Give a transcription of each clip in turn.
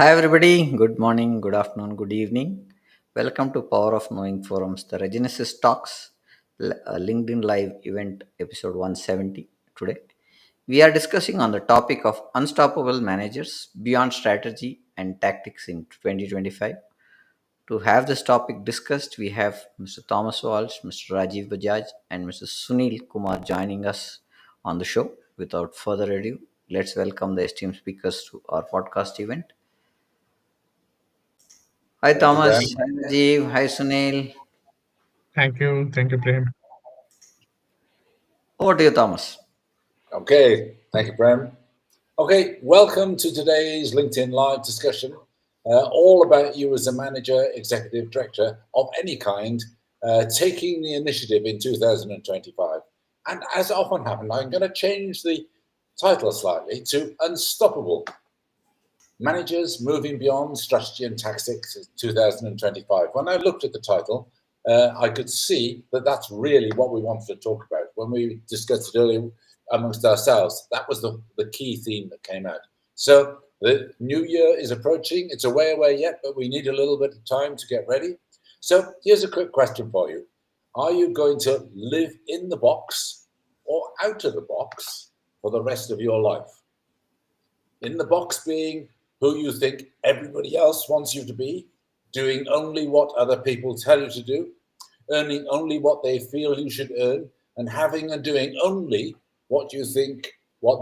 Hi, everybody. Good morning, good afternoon, good evening. Welcome to Power of Knowing Forums, the Regenesis Talks LinkedIn Live event, episode 170. Today, we are discussing on the topic of unstoppable managers beyond strategy and tactics in 2025. To have this topic discussed, we have Mr. Thomas Walsh, Mr. Rajiv Bajaj, and Mr. Sunil Kumar joining us on the show. Without further ado, let's welcome the esteemed speakers to our podcast event. Hi Thank you, Thomas, Prem. hi Rajiv, hi Sunil. Thank you, Prem. Over to you, Thomas. Okay, thank you, Prem. Okay, welcome to today's LinkedIn Live discussion, all about you as a manager, executive director of any kind, taking the initiative in 2025. And as often happens, I'm going to change the title slightly to Unstoppable Managers Moving Beyond Strategy and Tactics 2025. When I looked at the title, I could see that that's really what we wanted to talk about. When we discussed it earlier amongst ourselves, that was the key theme that came out. So the new year is approaching. It's a way away yet, but we need a little bit of time to get ready. So here's a quick question for you. Are you going to live in the box or out of the box for the rest of your life? In the box being who you think everybody else wants you to be, doing only what other people tell you to do, earning only what they feel you should earn, and having and doing only what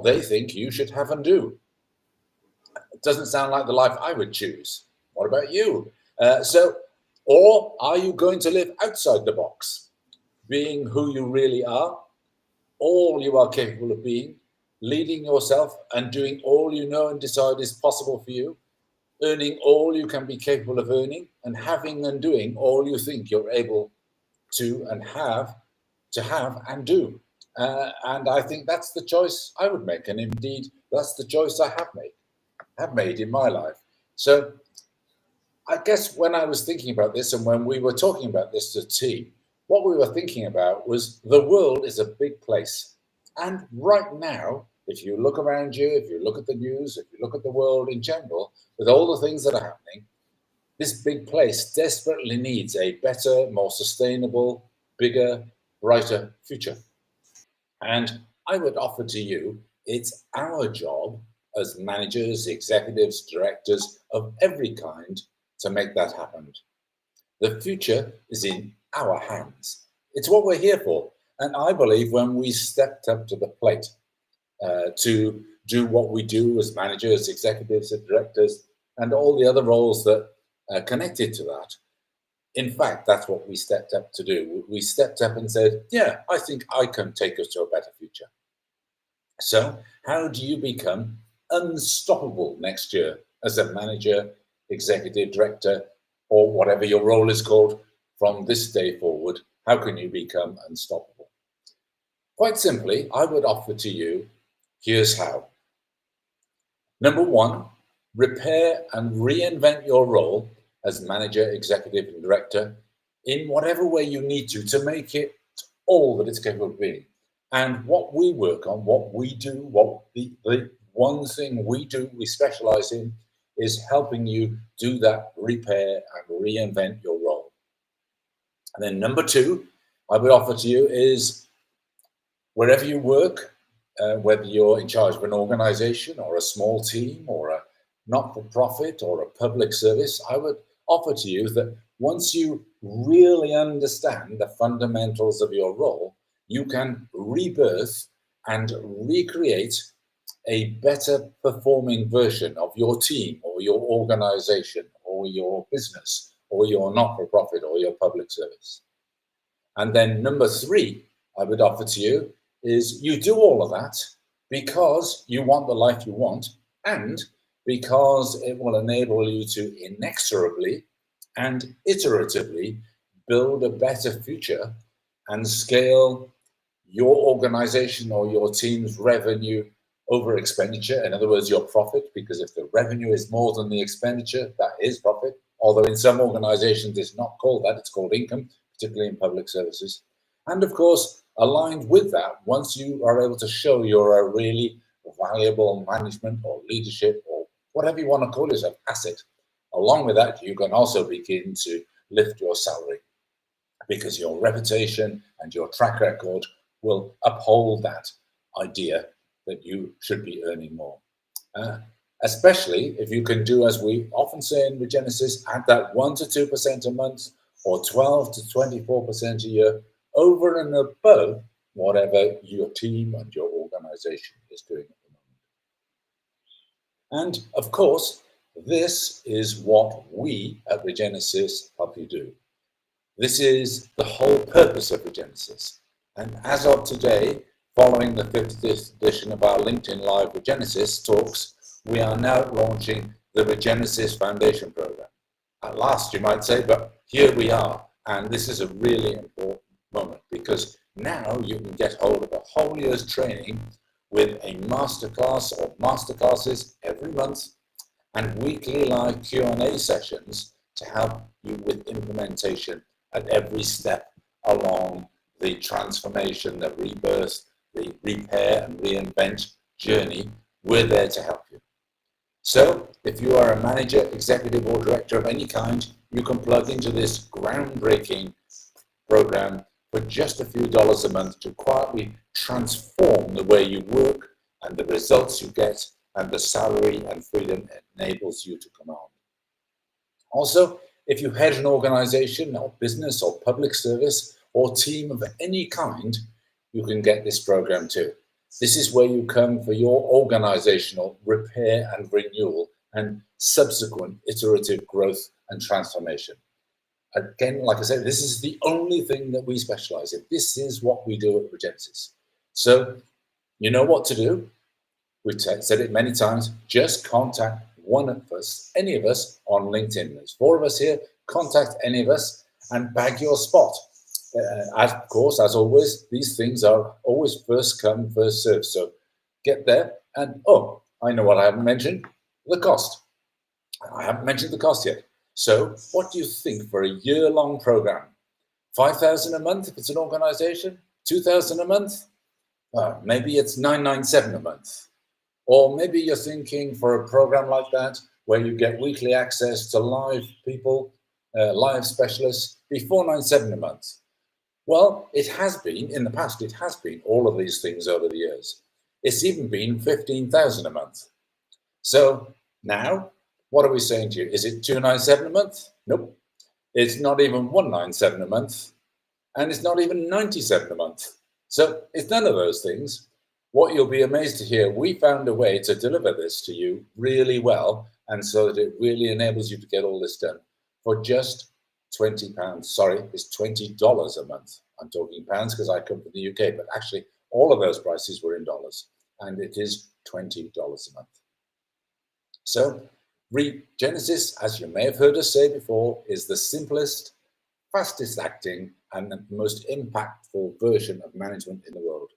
they think you should have and do. It doesn't sound like the life I would choose. What about you? Or are you going to live outside the box, being who you really are, all you are capable of being, leading yourself and doing all you know and decide is possible for you, earning all you can be capable of earning, and having and doing all you think you're able to have and do. And I think that's the choice I would make, and indeed that's the choice I have made in my life. So I guess when I was thinking about this, and when we were talking about this as a team, what we were thinking about was the world is a big place, and right now, if you look around you, if you look at the news, if you look at the world in general, with all the things that are happening, this big place desperately needs a better, more sustainable, bigger, brighter future. And I would offer to you, it's our job as managers, executives, directors of every kind to make that happen. The future is in our hands. It's what we're here for. And I believe when we stepped up to the plate to do what we do as managers, executives, and directors, and all the other roles that are connected to that, in fact, that's what we stepped up to do. We stepped up and said, yeah, I think I can take us to a better future. So how do you become unstoppable next year as a manager, executive director, or whatever your role is called from this day forward? How can you become unstoppable? Quite simply, I would offer to you, here's how. Number one, repair and reinvent your role as manager, executive, and director in whatever way you need to make it all that it's capable of being. And what we work on, what we do, what the one thing we do, we specialize in, is helping you do that repair and reinvent your role. And then number two, I would offer to you is wherever you work, whether you're in charge of an organization or a small team or a not-for-profit or a public service, I would offer to you that once you really understand the fundamentals of your role, you can rebirth and recreate a better performing version of your team or your organization or your business or your not-for-profit or your public service. And then number three, I would offer to you is you do all of that because you want the life you want and because it will enable you to inexorably and iteratively build a better future and scale your organization or your team's revenue over expenditure. In other words, your profit, because if the revenue is more than the expenditure, that is profit. Although in some organizations it's not called that, it's called income, particularly in public services. And of course, aligned with that, once you are able to show you're a really valuable management or leadership or whatever you want to call yourself, asset. Along with that, you can also begin to lift your salary because your reputation and your track record will uphold that idea that you should be earning more. Uh, Especially if you can do, as we often say in Regenesis, add that 1 to 2% a month or 12 to 24% a year over and above whatever your team and your organization is doing at the moment. And of course, this is what we at Regenesis help you do. This is the whole purpose of Regenesis. And as of today, following the 50th edition of our LinkedIn Live Regenesis talks, we are now launching the Regenesis Foundation Program. At last, you might say, but here we are. And this is a really important moment because now you can get hold of a whole year's training with a masterclass or masterclasses every month and weekly live Q&A sessions to help you with implementation at every step along the transformation, the rebirth, the repair and reinvent journey. We're there to help you. So if you are a manager, executive or director of any kind, you can plug into this groundbreaking program for just a few dollars a month to quietly transform the way you work and the results you get and the salary and freedom it enables you to command. Also, if you head an organization or business or public service or team of any kind, you can get this program too. This is where you come for your organizational repair and renewal and subsequent iterative growth and transformation. Again, like I said, this is the only thing that we specialize in. This is what we do at Regenesis. So you know what to do. We've said it many times. Just contact one of us, any of us on LinkedIn. There's 4 of us here. Contact any of us and bag your spot. Of course, as always, these things are always first come, first served. So get there. And oh, I know what I haven't mentioned, the cost. I haven't mentioned the cost yet. So what do you think for a year-long program? 5,000 a month if it's an organization? 2,000 a month? Maybe it's 997 a month. Or maybe you're thinking for a program like that, where you get weekly access to live people, live specialists, be 497 a month. Well, it has been, in the past, it has been all of these things over the years. It's even been 15,000 a month. So now, what are we saying to you? Is it 297 a month? Nope. It's not even 197 a month. And it's not even 97 a month. So it's none of those things. What you'll be amazed to hear, we found a way to deliver this to you really well, and so that it really enables you to get all this done for just £20. Sorry, it's $20 a month. I'm talking pounds because I come from the UK, but actually all of those prices were in dollars, and it is $20 a month. So Regenesis, as you may have heard us say before, is the simplest, fastest acting, and the most impactful version of management in the world.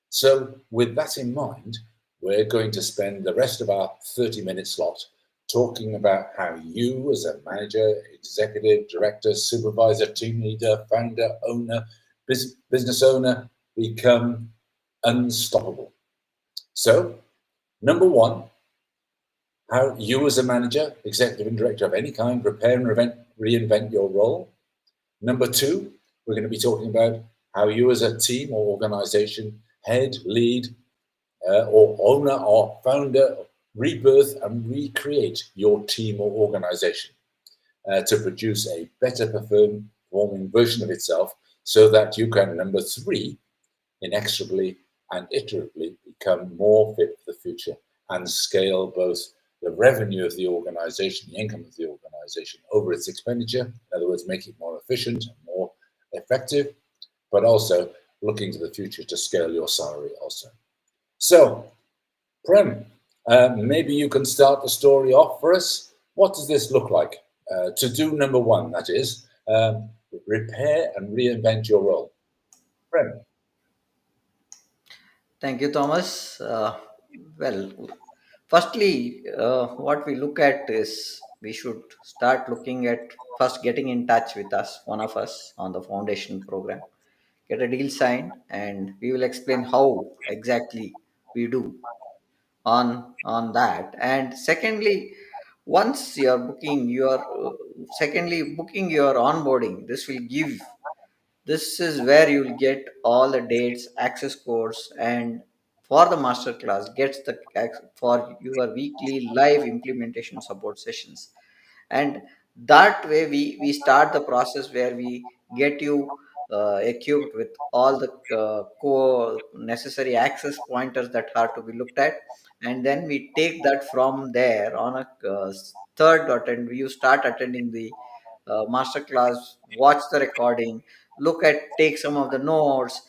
So with that in mind, we're going to spend the rest of our 30-minute slot talking about how you as a manager, executive, director, supervisor, team leader, founder, owner, business owner, become unstoppable. So, number 1, how you as a manager, executive and director of any kind, repair and reinvent your role. Number 2, we're going to be talking about how you as a team or organization head, lead, or owner or founder rebirth and recreate your team or organization to produce a better performing version of itself so that you can, number 3, inexorably and iteratively become more fit for the future and scale both the revenue of the organization, the income of the organization over its expenditure, in other words, make it more efficient and more effective, but also looking to the future to scale your salary also. So, Prem, maybe you can start the story off for us. What does this look like? To do number 1, that is, repair and reinvent your role. Prem. Thank you, Thomas. Well, firstly, what we look at is we should start looking at first getting in touch with us, one of us on the foundation program, get a deal signed, and we will explain how exactly we do. on that. And secondly, once you're booking your secondly booking your onboarding, this is where you'll get all the dates, access codes, and for the masterclass gets the for your weekly live implementation support sessions. And that way we start the process where we get you equipped with all the core necessary access pointers that are to be looked at. And then we take that from there on a third attend you start attending the master class, watch the recording, look at, take some of the notes,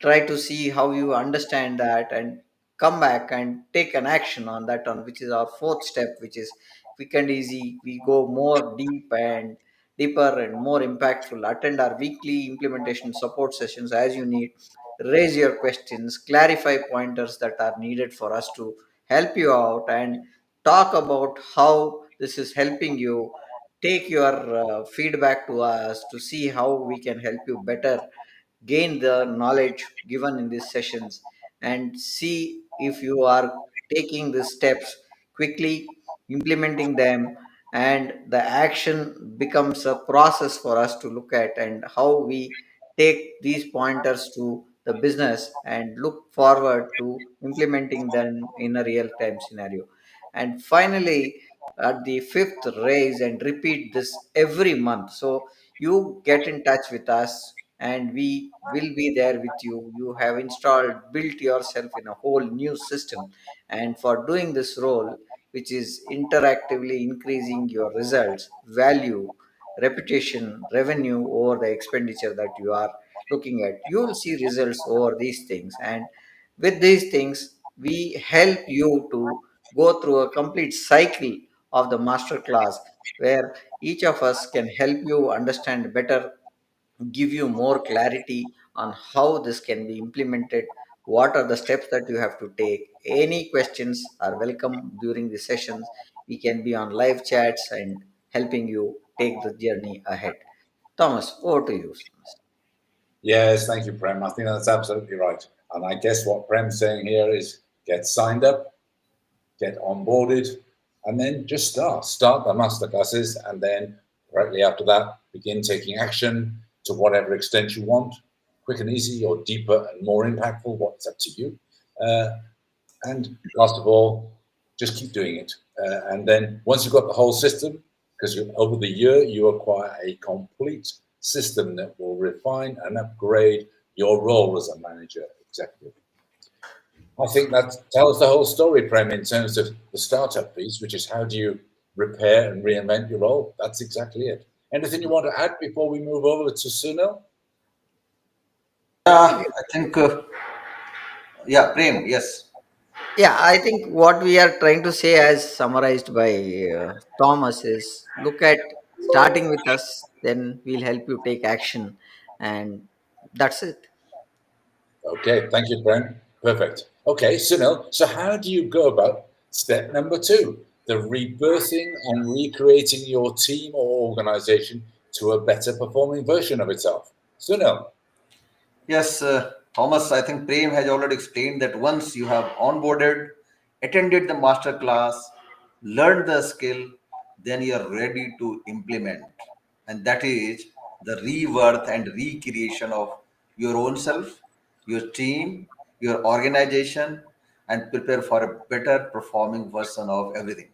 try to see how you understand that, and come back and take an action on that, on which is our fourth step, which is quick and easy. We go more deeper and more impactful. Attend our weekly implementation support sessions as you need. Raise your questions, clarify pointers that are needed for us to help you out, and talk about how this is helping you. Take your feedback to us to see how we can help you better gain the knowledge given in these sessions, and see if you are taking the steps quickly, implementing them, and the action becomes a process for us to look at, and how we take these pointers to the business and look forward to implementing them in a real time scenario. And finally, at the fifth, raise and repeat this every month. So you get in touch with us and we will be there with you. You have installed, built yourself in a whole new system. And for doing this role, which is interactively increasing your results, value, reputation, revenue over the expenditure that you are looking at, you will see results over these things. And with these things, we help you to go through a complete cycle of the master class where each of us can help you understand better, give you more clarity on how this can be implemented, what are the steps that you have to take. Any questions are welcome during the sessions. We can be on live chats and helping you take the journey ahead. Thomas, over to you. Thomas. Yes, thank you, Prem. I think that's absolutely right. And I guess what Prem's saying here is get signed up, get onboarded, and then just start the masterclasses, and then directly after that, begin taking action to whatever extent you want, quick and easy, or deeper and more impactful. What's up to you? Uh, and last of all, just keep doing it. And then once you've got the whole system, because over the year you acquire a complete system that will refine and upgrade your role as a manager executive. I think that tells the whole story, Prem, in terms of the startup piece, which is how do you repair and reinvent your role? That's exactly it. Anything you want to add before we move over to Sunil? I think, yeah, Prem, yes. Yeah, I think what we are trying to say, as summarized by Thomas, is look at starting with us, then we'll help you take action, and that's it. Okay, thank you, Prem. Perfect. Okay, Sunil, so how do you go about step number two, the rebirthing and recreating your team or organization to a better performing version of itself? Sunil. Yes, Thomas, I think Prem has already explained that once you have onboarded, attended the master class, learned the skill, then you are ready to implement. And that is the rebirth and recreation of your own self, your team, your organization, and prepare for a better performing version of everything.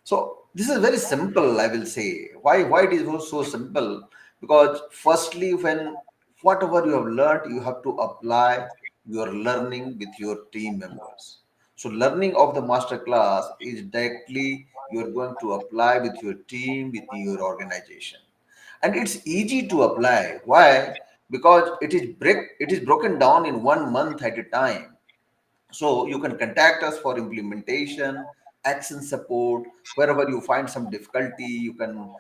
So this is very simple, I will say. Why it is so simple? Because firstly, when whatever you have learned, you have to apply your learning with your team members. So learning of the master class is directly you are going to apply with your team, with your organization. And it's easy to apply. Why? Because it is broken down in 1 month at a time. So you can contact us for implementation, action support. Wherever you find some difficulty, you can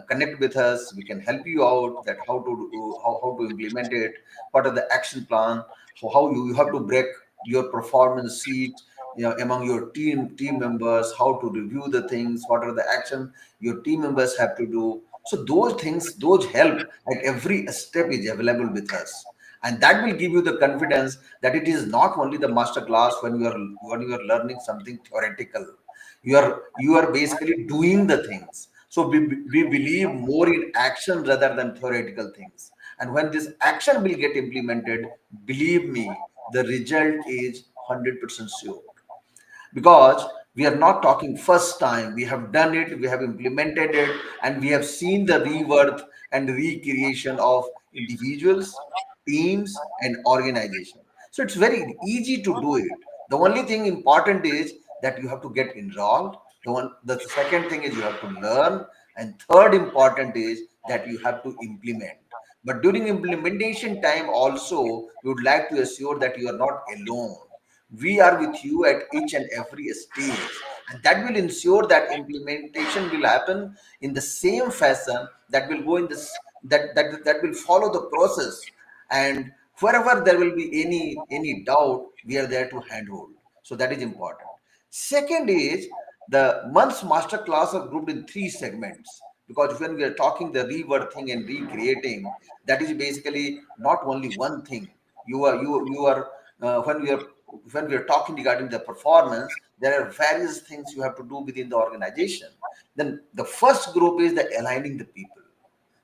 connect with us. We can help you out that how to implement it. What are the action plan? So how you have to break your performance sheet, among your team members. How to review the things. What are the action your team members have to do? So those things, those help at every step is available with us. and that will give you the confidence that it is not only the master class when you are learning something theoretical. You are basically doing the things. So we believe more in action rather than theoretical things. And when this action will get implemented, believe me, the result is 100% sure, because we are not talking first time. We have done it, we have implemented it, and we have seen the rebirth and recreation of individuals, teams, and organization. So it's very easy to do it. The only thing important is that you have to get enrolled. The second thing is you have to learn, and third important is that you have to implement. But during implementation time also, we would like to assure that you are not alone. We are with you at each and every stage, and that will ensure that implementation will happen in the same fashion, that will go in this that will follow the process. And wherever there will be any doubt, we are there to handhold. So that is important. Second is, the month's master class are grouped in three segments, because when we are talking the rebirthing and recreating, that is basically not only one thing. You are when we are talking regarding the performance, there are various things you have to do within the organization. Then the first group is the aligning the people.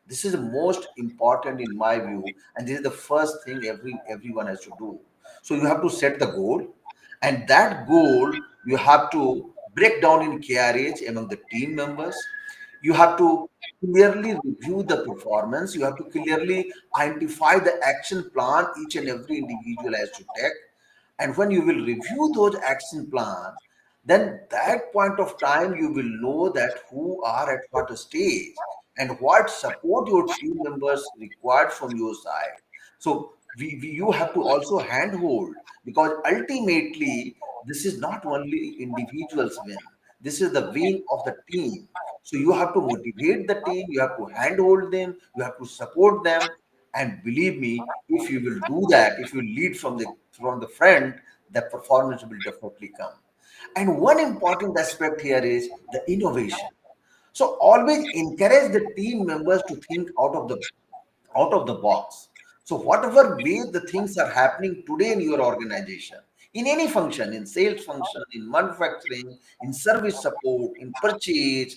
This is the most important in my view, and this is the first thing everyone has to do. So you have to set the goal, and that goal you have to break down in KRH among the team members. You have to clearly review the performance. You have to clearly identify the action plan each and every individual has to take. And when you will review those action plan, then that point of time you will know that who are at what stage and what support your team members required from your side. So you have to also handhold, because ultimately this is not only individuals win, this is the win of the team. So you have to motivate the team, you have to handhold them, you have to support them. And believe me, if you will do that, if you lead from the front, the performance will definitely come. And one important aspect here is the innovation. So always encourage the team members to think out of the box. So whatever way the things are happening today in your organization, in any function, in sales function, in manufacturing, in service support, in purchase,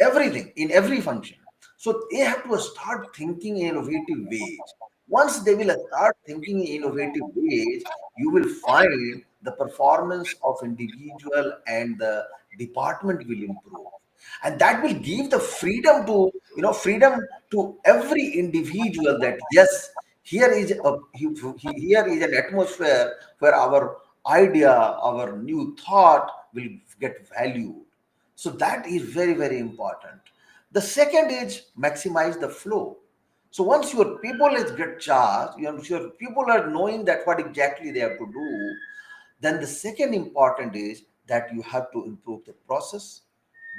everything, in every function. So they have to start thinking in innovative ways. Once they will start thinking in innovative ways, you will find the performance of individual and the department will improve. And that will give the freedom to every individual, that yes, here is an atmosphere where our idea, our new thought will get valued. So that is very, very important. The second is maximize the flow. So once your people is get charged, your people are knowing that what exactly they have to do, then the second important is that you have to improve the process,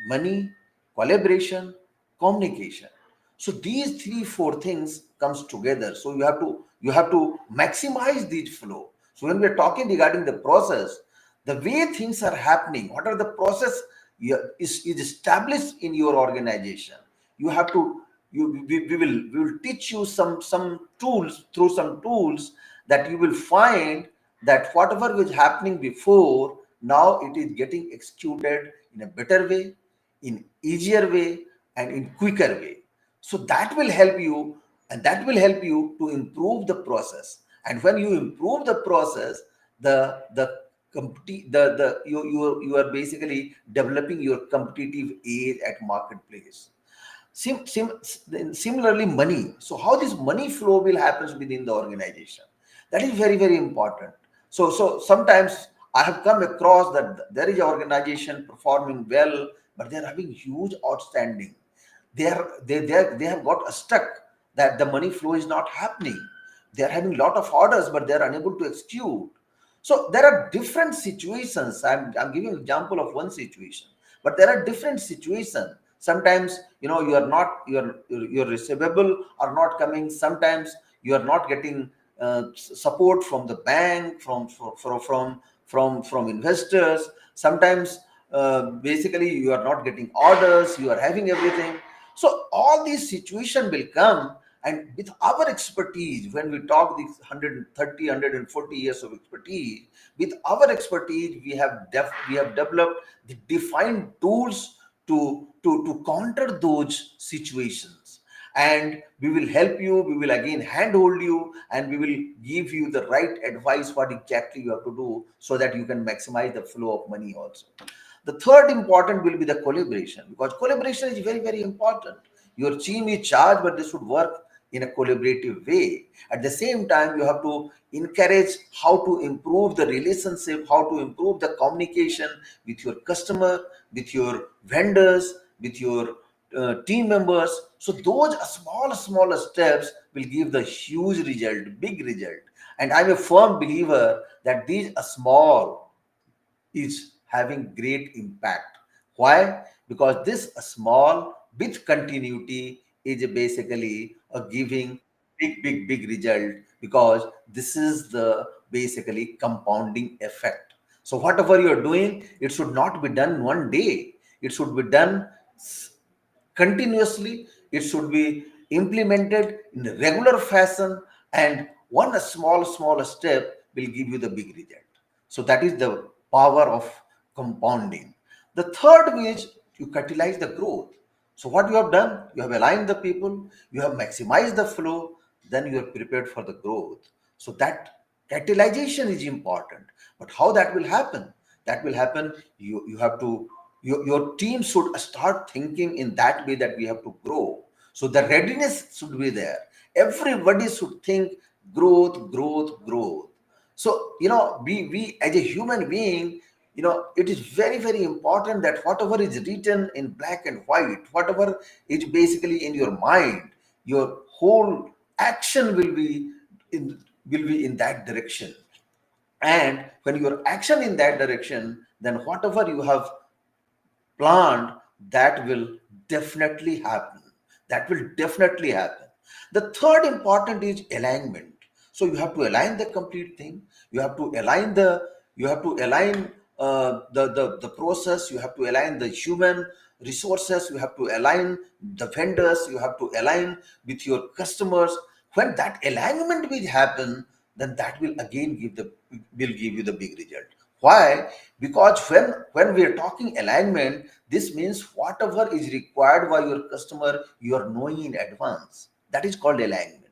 money, collaboration, communication. So these three, four things comes together. So you have to maximize these flow. So when we're talking regarding the process, the way things are happening, what are the process is established in your organization. You have to we will teach you some tools, through some tools, that you will find that whatever was happening before, now it is getting executed in a better way, in easier way, and in quicker way. So that will help you, and that will help you to improve the process. And when you improve the process, you are basically developing your competitive edge at marketplace. Similarly, money. So how this money flow will happen within the organization, that is very, very important. So sometimes I have come across that there is an organization performing well, but they're having huge outstanding. They have got stuck, that the money flow is not happening. They're having a lot of orders, but they're unable to execute. So there are different situations. I'm giving an example of one situation, but there are different situations. Sometimes you are not your receivable are not coming. Sometimes you are not getting support from the bank, from investors. Sometimes basically you are not getting orders, you are having everything. So all these situation will come, And with our expertise, when we talk these 130, 140 years of expertise, with our expertise, we have developed the defined tools to counter those situations. And we will help you, we will again handhold you, and we will give you the right advice what exactly you have to do so that you can maximize the flow of money also. The third important will be the collaboration, because collaboration is very, very important. Your team is charged, but this should work in a collaborative way. At the same time, you have to encourage how to improve the relationship, how to improve the communication with your customer, with your vendors, with your team members. So those small steps will give the huge result, big result. And I'm a firm believer that these are small is having great impact. Why? Because this small with continuity is basically a giving big result, because this is the basically compounding effect. So whatever you're doing, it should not be done one day. It should be done continuously. It should be implemented in a regular fashion, and one small step will give you the big result. So that is the power of compounding. The third is you catalyze the growth. So what you have done, you have aligned the people, you have maximized the flow, then you are prepared for the growth. So that catalyzation is important. But how that will happen? That will happen, you have to, your team should start thinking in that way, that we have to grow. So the readiness should be there. Everybody should think growth. So we as a human being, it is very important that whatever is written in black and white, whatever is basically in your mind, your whole action will be in that direction. And when your action in that direction, then whatever you have planned, that will definitely happen. That will definitely happen. The third important is alignment. So you have to align the complete thing. You have to align the process. You have to align the human resources. You have to align the vendors. You have to align with your customers. When that alignment will happen, then that will again give you the big result. Why? Because when we are talking alignment, this means whatever is required by your customer, you are knowing in advance. That is called alignment.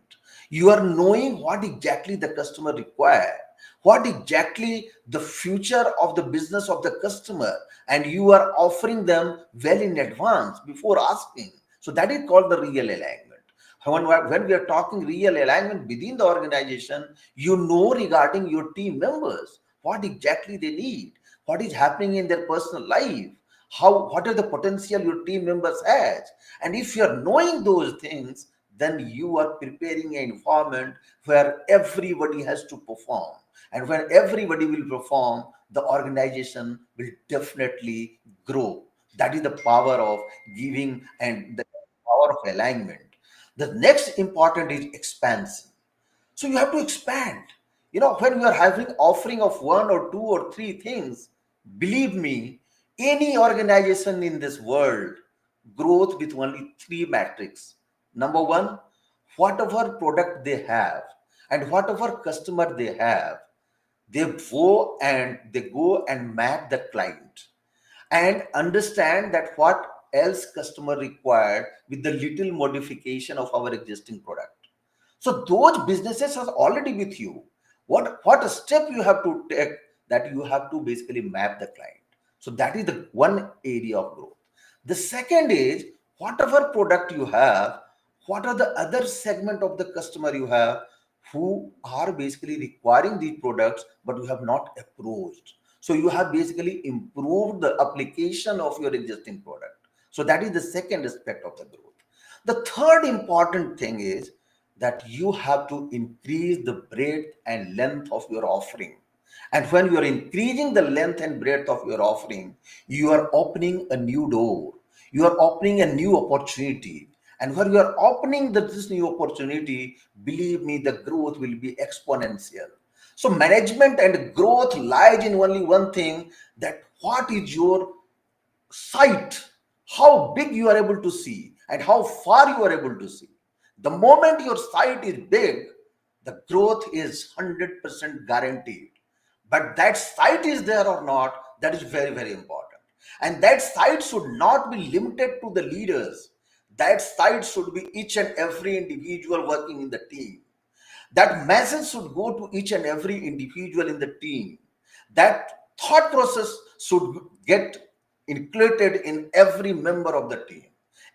You are knowing what exactly the customer require, what exactly the future of the business of the customer, and you are offering them well in advance before asking. So that is called the real alignment. When we are talking real alignment within the organization, you know regarding your team members what exactly they need, what is happening in their personal life, what are the potential your team members has. And if you are knowing those things, then you are preparing an environment where everybody has to perform. And when everybody will perform, the organization will definitely grow. That is the power of giving and the power of alignment. The next important is expansion. So you have to expand. When you are having offering of one or two or three things, believe me, any organization in this world growth with only three metrics. Number one, whatever product they have and whatever customer they have, they go and map the client and understand that what else customer required with the little modification of our existing product. So those businesses are already with you. What a step you have to take, that you have to basically map the client. So that is the one area of growth. The second is whatever product you have, what are the other segment of the customer you have who are basically requiring these products, but you have not approached. So you have basically improved the application of your existing product. So that is the second aspect of the growth. The third important thing is that you have to increase the breadth and length of your offering. And when you are increasing the length and breadth of your offering, you are opening a new door. You are opening a new opportunity. And when you are opening this new opportunity, believe me, the growth will be exponential. So management and growth lies in only one thing, that what is your sight, how big you are able to see and how far you are able to see. The moment your site is big, the growth is 100% guaranteed. But that site is there or not, that is very, very important. And that site should not be limited to the leaders. That site should be each and every individual working in the team. That message should go to each and every individual in the team. That thought process should get included in every member of the team.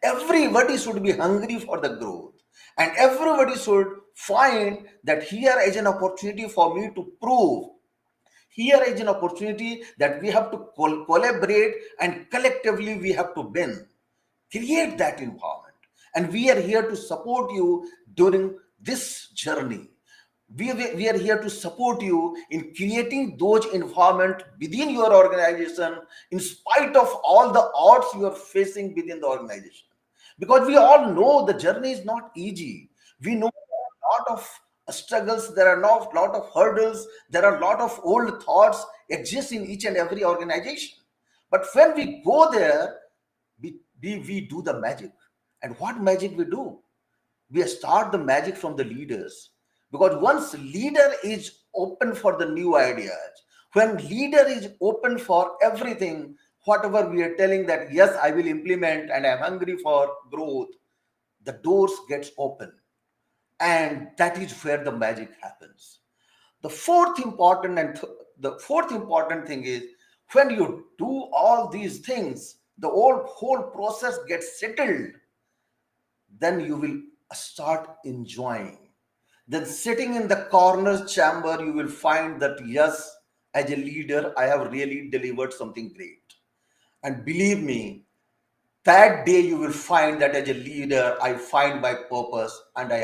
Everybody should be hungry for the growth, and everybody should find that here is an opportunity for me to prove. Here is an opportunity that we have to collaborate, and collectively we have to win. Create that environment, and we are here to support you during this journey. We are here to support you in creating those environment within your organization, in spite of all the odds you are facing within the organization. Because we all know the journey is not easy. We know there are a lot of struggles, there are not lot of hurdles, there are a lot of old thoughts exist in each and every organization. But when we go there, we do the magic. And what magic we do? We start the magic from the leaders. Because once leader is open for the new ideas, when leader is open for everything, whatever we are telling that yes, I will implement and I'm hungry for growth, the doors gets open. And that is where the magic happens. The fourth important the fourth important thing is, when you do all these things, the whole process gets settled, then you will start enjoying. Then sitting in the corner chamber, you will find that yes, as a leader, I have really delivered something great. And believe me, that day you will find that as a leader, I find my purpose, and I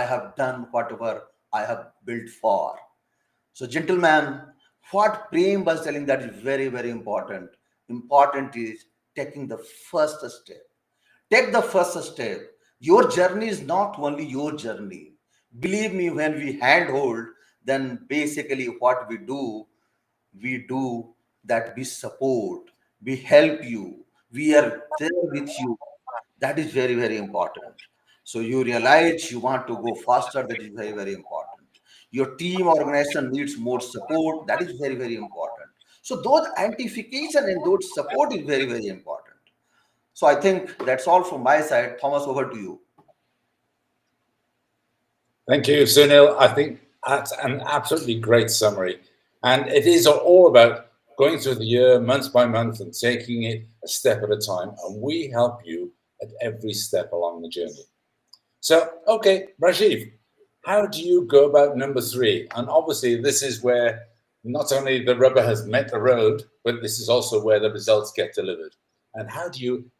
have done whatever I have built for. So, gentlemen, what Prem was telling, that is very, very important. Important is taking the first step. Take the first step. Your journey is not only your journey. Believe me, when we handhold, then basically what we do that we support, we help you, we are there with you. That is very, very important. So you realize you want to go faster, that is very, very important. Your team organization needs more support, that is very, very important. So those amplification and those support is very, very important. So I think that's all from my side. Thomas, over to you. Thank you, Sunil. I think that's an absolutely great summary. And it is all about going through the year month by month and taking it a step at a time. And we help you at every step along the journey. So, okay, Rajiv, how do you go about number 3? And obviously, this is where not only the rubber has met the road, but this is also where the results get delivered. And how do you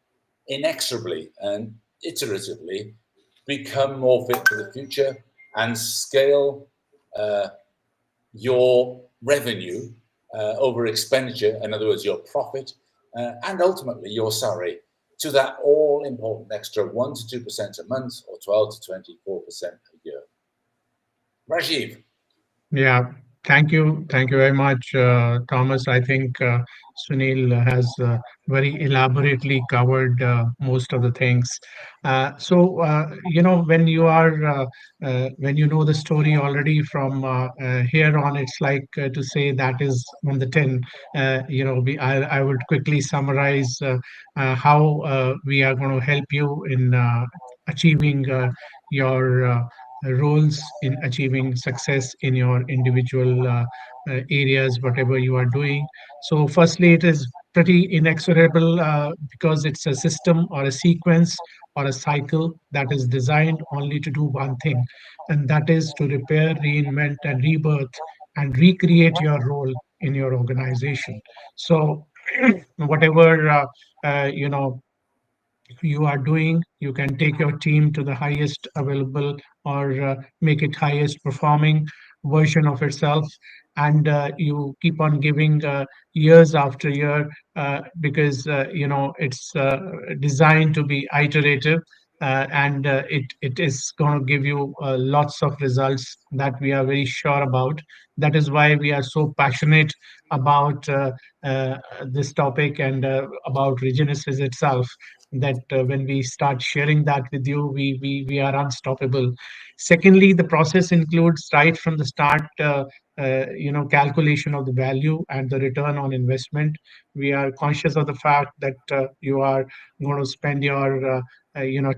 inexorably and iteratively become more fit for the future and scale your revenue over expenditure, in other words, your profit, and ultimately your salary, to that all important extra 1 to 2% a month or 12 to 24% a year? Rajiv. Yeah, thank you very much, Thomas. I think Sunil has very elaborately covered most of the things. When you are when you know the story already from here on, it's like to say that is on the tin. I would quickly summarize how we are going to help you in achieving your roles, in achieving success in your individual areas, whatever you are doing. So, firstly, it is pretty inexorable because it's a system or a sequence or a cycle that is designed only to do one thing, and that is to repair, reinvent, and rebirth and recreate your role in your organization. So, whatever you are doing, you can take your team to the highest available or make it highest performing version of itself. And you keep on giving years after year because it's designed to be iterative. And it is going to give you lots of results that we are very sure about. That is why we are so passionate about uh, this topic and about Regenesis itself, that when we start sharing that with you, we are unstoppable. Secondly, the process includes right from the start, calculation of the value and the return on investment. We are conscious of the fact that you are going to spend your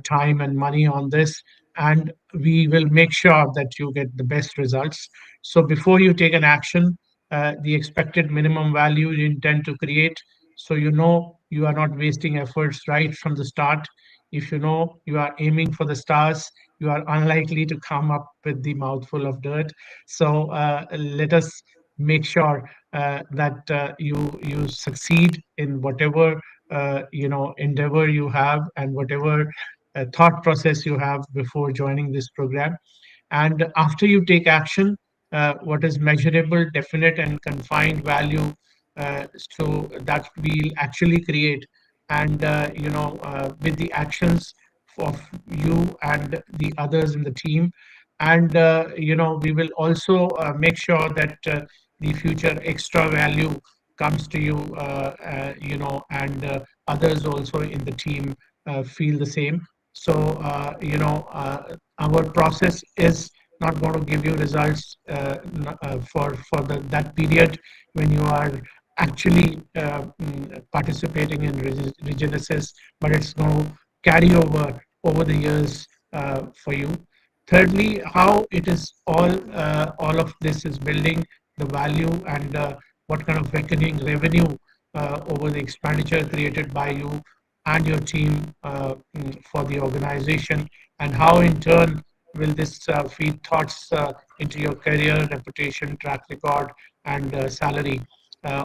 time and money on this, and we will make sure that you get the best results. So before you take an action, the expected minimum value you intend to create, so you know you are not wasting efforts right from the start. If you know you are aiming for the stars, you are unlikely to come up with the mouthful of dirt. So let us make sure that you succeed in whatever endeavor you have, and whatever thought process you have before joining this program. And after you take action, what is measurable, definite, and confined value, so that we'll actually create. And, with the actions of you and the others in the team. And, we will also make sure that the future extra value comes to you, and others also in the team feel the same. So, our process is not going to give you results for that period when you are actually participating in Regenesis, but it's going to carry over the years for you. Thirdly, how it is all of this is building the value, and what kind of reckoning revenue over the expenditure created by you and your team for the organization, and how in turn will this feed thoughts into your career, reputation, track record, and salary.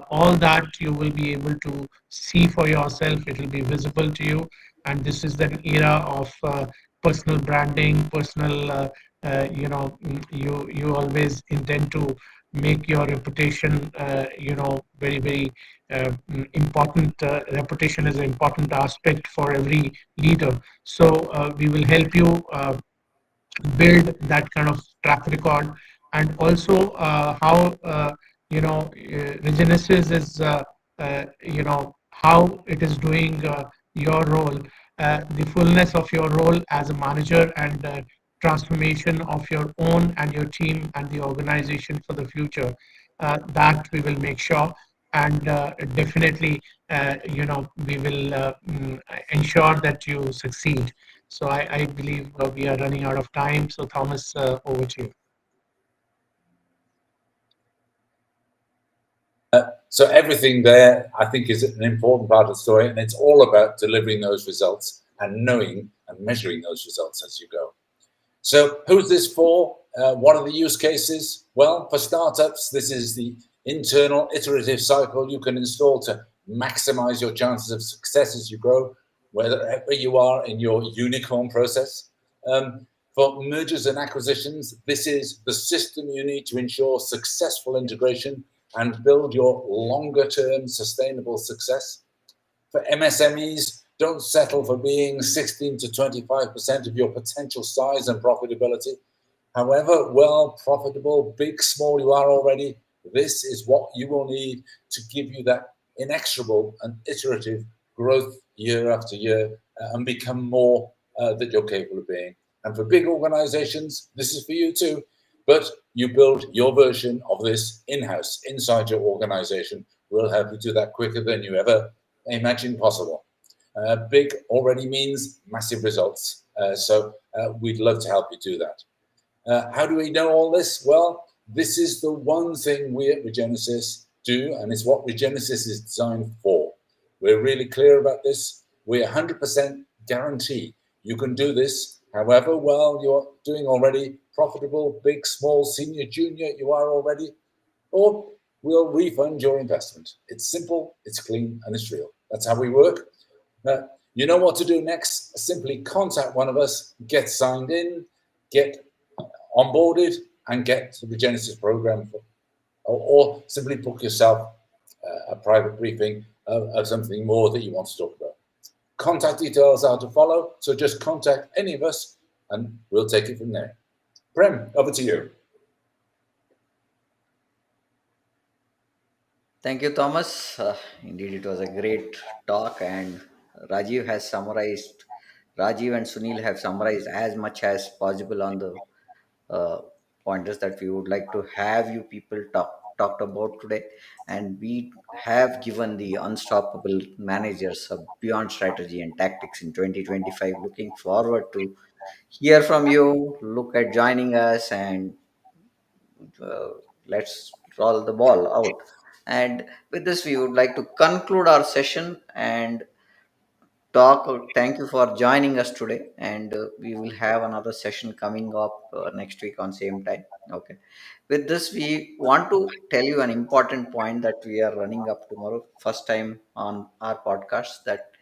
All that you will be able to see for yourself. It will be visible to you, and this is the era of personal branding, personal. You always intend to make your reputation, very important. Reputation is an important aspect for every leader. So we will help you build that kind of track record. And also how Regenesis is how it is doing your role, the fullness of your role as a manager, and transformation of your own and your team and the organization for the future. That we will make sure. And definitely we will ensure that you succeed. So I believe we are running out of time. So Thomas, over to you. So everything there, I think, is an important part of the story, and it's all about delivering those results and knowing and measuring those results as you go. So who's this for? What are the use cases? Well, for startups, this is the internal iterative cycle you can install to maximize your chances of success as you grow, wherever you are in your unicorn process. For mergers and acquisitions, this is the system you need to ensure successful integration and build your longer term sustainable success. For MSMEs, don't settle for being 16 to 25% of your potential size and profitability. However well profitable, big, small you are already, this is what you will need to give you that inexorable and iterative growth year after year, and become more that you're capable of being. And for big organizations, this is for you too, but you build your version of this in-house, inside your organization. We'll help you do that quicker than you ever imagined possible. Big already means massive results. So we'd love to help you do that. How do we know all this? Well, this is the one thing we at Regenesis do, and it's what Regenesis is designed for. We're really clear about this. We 100% guarantee you can do this however well you're doing already, profitable, big, small, senior, junior you are already, or we'll refund your investment. It's simple, it's clean, and it's real. That's how we work. You know what to do next. Simply contact one of us, get signed in, get onboarded, and get to the Regenesis program, or simply book yourself a private briefing of something more that you want to talk about. Contact details are to follow, so just contact any of us and we'll take it from there. Prem, over to you. Thank you, Thomas. Indeed, it was a great talk, and Rajiv has summarized, Rajiv and Sunil have summarized as much as possible on the uh, pointers that we would like to have you people talked about today. And we have given the unstoppable managers a beyond strategy and tactics in 2025. Looking forward to hear from you. Look at joining us, and uh, let's roll the ball out. And with this, we would like to conclude our session and talk. Thank you for joining us today, and we will have another session coming up next week on same time. Okay. With this, we want to tell you an important point that we are running up tomorrow, first time on our podcast, that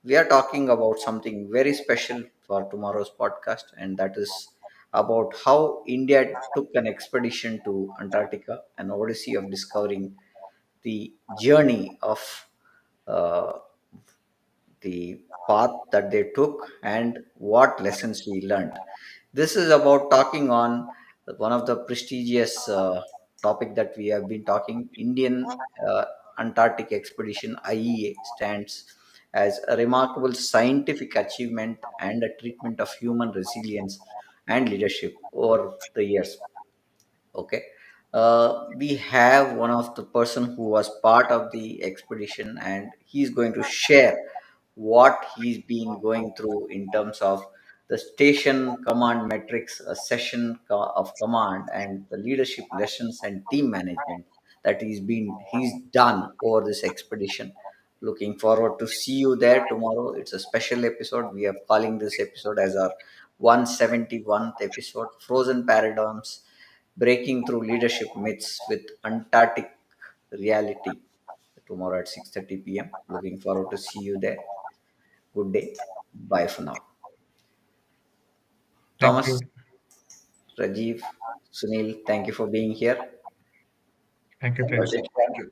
we are talking about something very special for tomorrow's podcast, and that is about how India took an expedition to Antarctica, an odyssey of discovering the journey of uh, the path that they took and what lessons we learned. This is about talking on one of the prestigious topic that we have been talking. Indian Antarctic Expedition (IEA) stands as a remarkable scientific achievement and a treatment of human resilience and leadership over the years. Okay. We have one of the person who was part of the expedition, and he's going to share what he's been going through in terms of the station command metrics, a session of command, and the leadership lessons and team management that he's done over this expedition. Looking forward to see you there tomorrow. It's a special episode. We are calling this episode as our 171th episode, Frozen Paradigms, breaking through leadership myths with Antarctic reality, tomorrow at 6:30 p.m. Looking forward to see you there. Good day. Bye for now. Thank Thomas, you. Rajiv, Sunil, thank you for being here. Thank you, Thank Prem. you. Thank you.